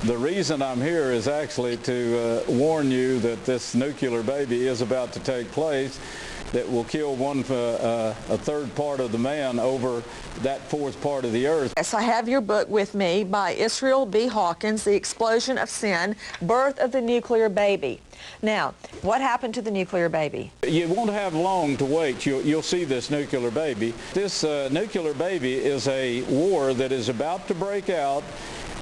The reason I'm here is actually to warn you that this nuclear baby is about to take place that will kill a third part of the man over that fourth part of the earth. Yes, I have your book with me by Israel B. Hawkins, The Explosion of Sin, Birth of the Nuclear Baby. Now, what happened to the nuclear baby? You won't have long to wait. You'll see this nuclear baby. This nuclear baby is a war that is about to break out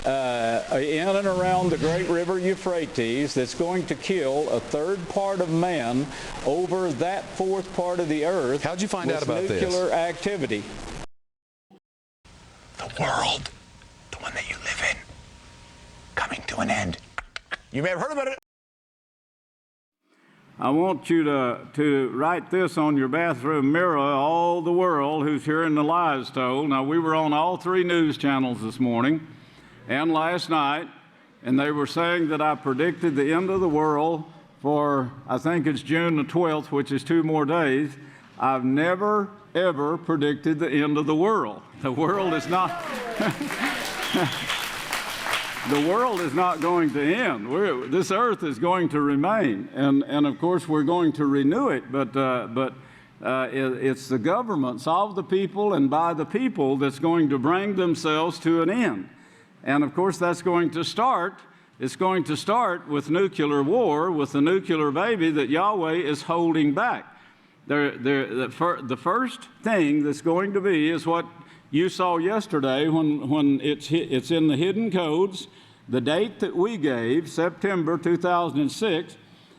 in and around the great river Euphrates that's going to kill a third part of man over that fourth part of the earth. How'd you find out about this? Nuclear activity. The world, the one that you live in, coming to an end. You may have heard about it. I want you to write this on your bathroom mirror, all the world who's hearing the lies told. Now, we were on all three news channels this morning and last night, and they were saying that I predicted the end of the world for, I think it's June the 12th, which is 2 more days. I've never, ever predicted the end of the world. The world is not... The world is not going to end. This earth is going to remain, and of course we're going to renew it. But it's the governments of the people and by the people that's going to bring themselves to an end. And of course that's going to start. It's going to start with nuclear war, with the nuclear baby that Yahweh is holding back. The first thing that's going to be is what you saw yesterday when it's in the hidden codes. The date that we gave, September 2006,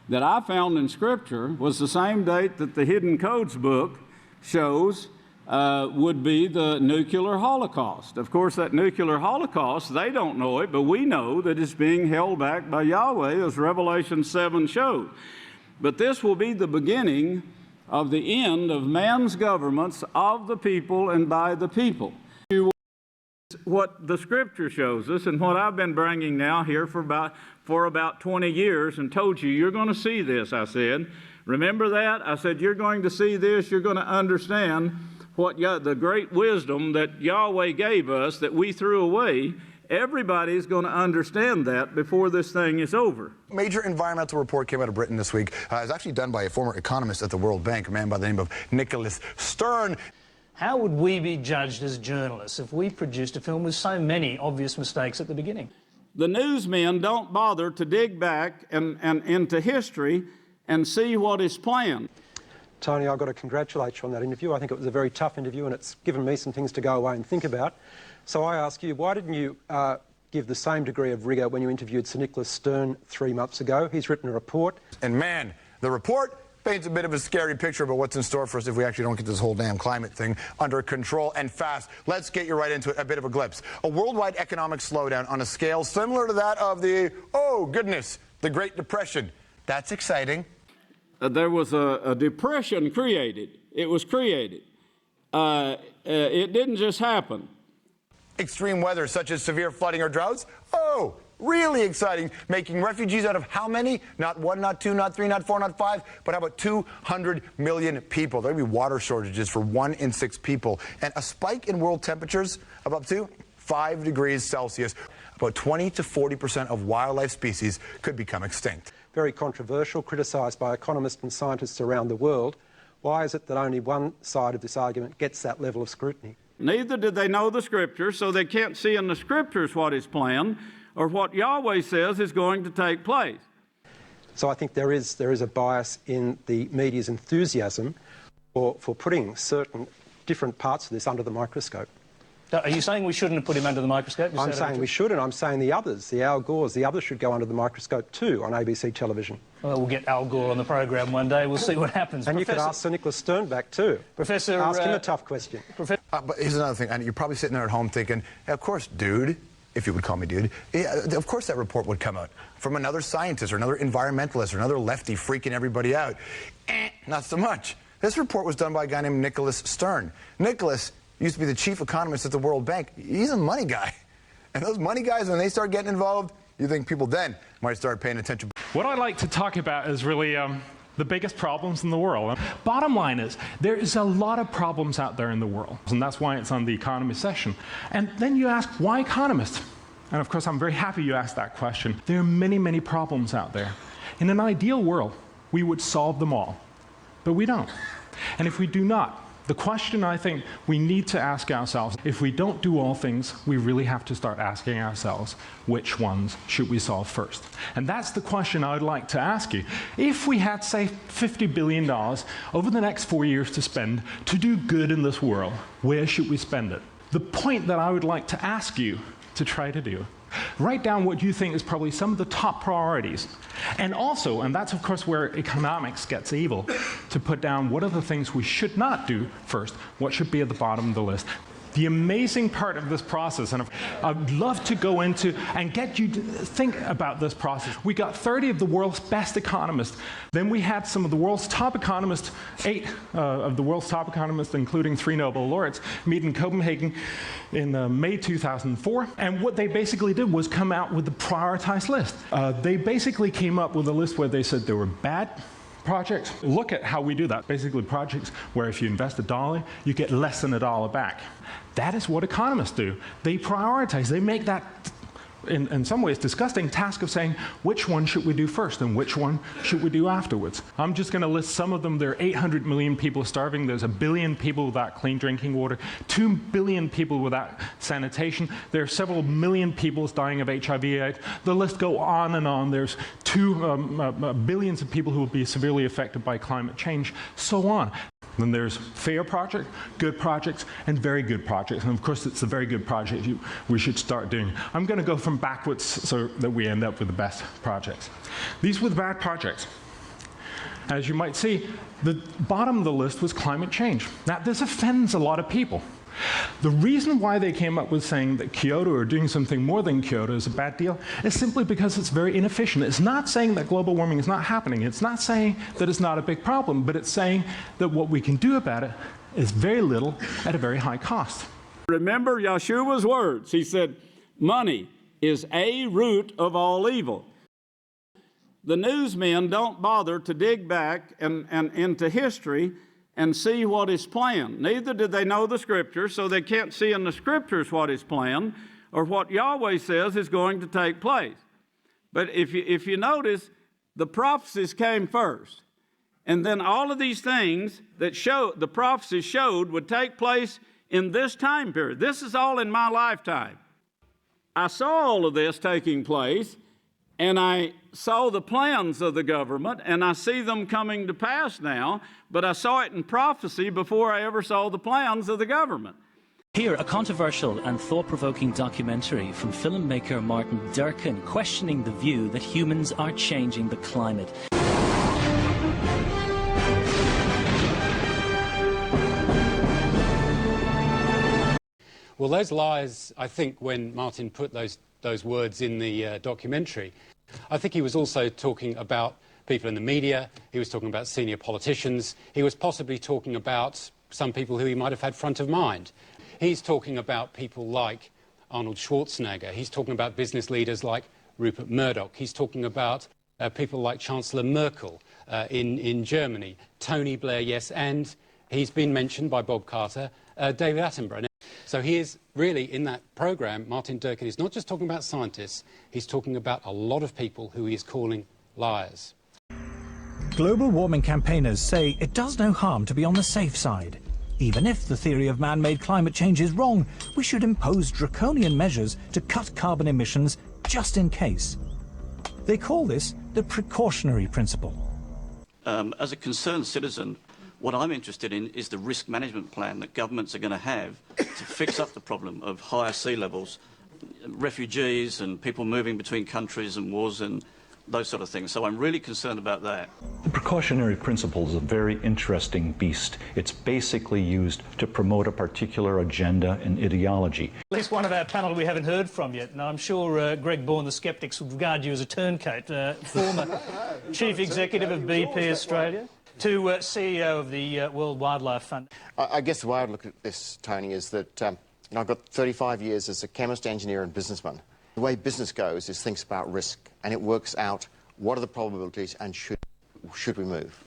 that I found in Scripture was the same date that the hidden codes book shows would be the nuclear holocaust. Of course, that nuclear holocaust, they don't know it, but we know that it's being held back by Yahweh, as Revelation 7 showed. But this will be the beginning of the end of man's governments of the people and by the people. What the Scripture shows us, and what I've been bringing now here for about 20 years, and told you, you're going to see this, I said. Remember that? I said, you're going to see this, you're going to understand what the great wisdom that Yahweh gave us that we threw away. Everybody's going to understand that before this thing is over. Major environmental report came out of Britain this week. It's actually done by a former economist at the World Bank, a man by the name of Nicholas Stern. How would we be judged as journalists if we produced a film with so many obvious mistakes at the beginning? The newsmen don't bother to dig back and into history and see what is planned. Tony, I've got to congratulate you on that interview. I think it was a very tough interview, and it's given me some things to go away and think about. So I ask you, why didn't you give the same degree of rigour when you interviewed Sir Nicholas Stern 3 months ago? He's written a report. And man, the report paints a bit of a scary picture about what's in store for us if we actually don't get this whole damn climate thing under control and fast. Let's get you right into it, a bit of a glimpse. A worldwide economic slowdown on a scale similar to that of the, oh goodness, the Great Depression. That's exciting. There was a depression created. It was created. It didn't just happen. Extreme weather such as severe flooding or droughts? Oh, really exciting. Making refugees out of how many? Not 1, not 2, not 3, not 4, not 5, but how about 200 million people? There'll be water shortages for 1 in 6 people. And a spike in world temperatures of up to 5 degrees Celsius. About 20 to 40% of wildlife species could become extinct. Very controversial, criticised by economists and scientists around the world. Why is it that only one side of this argument gets that level of scrutiny? Neither did they know the Scriptures, so they can't see in the Scriptures what is planned or what Yahweh says is going to take place. So I think there is a bias in the media's enthusiasm for putting certain different parts of this under the microscope. Are you saying we shouldn't have put him under the microscope? I'm saying we should, and I'm saying the others, the Al Gores, the others should go under the microscope too on ABC television. Well, we'll get Al Gore on the program one day. We'll see what happens. And you could ask Sir Nicholas Stern back too. Professor, ask him a tough question. But here's another thing, and you're probably sitting there at home thinking, of course, dude, if you would call me dude, yeah, of course that report would come out from another scientist or another environmentalist or another lefty freaking everybody out. Not so much. This report was done by a guy named Nicholas Stern. Nicholas used to be the chief economist at the World Bank. He's a money guy. And those money guys, when they start getting involved, you think people then might start paying attention. What I like to talk about is really the biggest problems in the world. Bottom line is, there is a lot of problems out there in the world, and that's why it's on the economy session. And then you ask, why economists? And of course, I'm very happy you asked that question. There are many, many problems out there. In an ideal world, we would solve them all, but we don't. And if we do not, the question I think we need to ask ourselves, if we don't do all things, we really have to start asking ourselves, which ones should we solve first? And that's the question I would like to ask you. If we had, say, $50 billion over the next 4 years to spend to do good in this world, where should we spend it? The point that I would like to ask you to try to do, write down what you think is probably some of the top priorities. And also, and that's of course where economics gets evil, to put down what are the things we should not do first, what should be at the bottom of the list. The amazing part of this process, and I'd love to go into and get you to think about this process. We got 30 of the world's best economists. Then we had some of the world's top economists, 8 of the world's top economists, including 3 Nobel laureates, meet in Copenhagen in May 2004. And what they basically did was come out with a prioritized list. They basically came up with a list where they said there were bad projects. Look at how we do that. Basically projects where if you invest $1, you get less than $1 back. That is what economists do. They prioritize. They make that, in some ways, disgusting task of saying, which one should we do first and which one should we do afterwards? I'm just going to list some of them. There are 800 million people starving. There's 1 billion people without clean drinking water, 2 billion people without sanitation. There are several million people dying of HIV/AIDS. The list goes on and on. There's billions of people who will be severely affected by climate change, so on. Then there's fair projects, good projects, and very good projects. And of course, it's the very good projects we should start doing. I'm going to go from backwards so that we end up with the best projects. These were the bad projects. As you might see, the bottom of the list was climate change. Now, this offends a lot of people. The reason why they came up with saying that Kyoto or doing something more than Kyoto is a bad deal is simply because it's very inefficient. It's not saying that global warming is not happening. It's not saying that it's not a big problem, but it's saying that what we can do about it is very little at a very high cost. Remember Yeshua's words. He said, money is a root of all evil. The newsmen don't bother to dig back and into history and see what is planned. Neither did they know the Scriptures, so they can't see in the Scriptures what is planned or what Yahweh says is going to take place. But if you notice, the prophecies came first. And then all of these things that the prophecies showed would take place in this time period. This is all in my lifetime. I saw all of this taking place, and I saw the plans of the government, and I see them coming to pass now, but I saw it in prophecy before I ever saw the plans of the government. Here, a controversial and thought-provoking documentary from filmmaker Martin Durkin questioning the view that humans are changing the climate. Well, those lies, I think, when Martin put those words in the documentary, I think he was also talking about people in the media, he was talking about senior politicians, he was possibly talking about some people who he might have had front of mind. He's talking about people like Arnold Schwarzenegger, he's talking about business leaders like Rupert Murdoch, he's talking about people like Chancellor Merkel in Germany, Tony Blair, yes, and he's been mentioned by Bob Carter, David Attenborough. So he is really, in that programme, Martin Durkin is not just talking about scientists, he's talking about a lot of people who he is calling liars. Global warming campaigners say it does no harm to be on the safe side. Even if the theory of man-made climate change is wrong, we should impose draconian measures to cut carbon emissions just in case. They call this the precautionary principle. As a concerned citizen, what I'm interested in is the risk management plan that governments are going to have to fix up the problem of higher sea levels, refugees and people moving between countries and wars and those sort of things. So I'm really concerned about that. The precautionary principle is a very interesting beast. It's basically used to promote a particular agenda and ideology. At least one of our panel we haven't heard from yet, and I'm sure Greg Bourne, the Skeptics, would regard you as a turncoat, former Chief Executive of BP Australia to CEO of the World Wildlife Fund. I guess the way I look at this, Tony, is that I've got 35 years as a chemist, engineer and businessman. The way business goes is thinks about risk, and it works out what are the probabilities and should we move.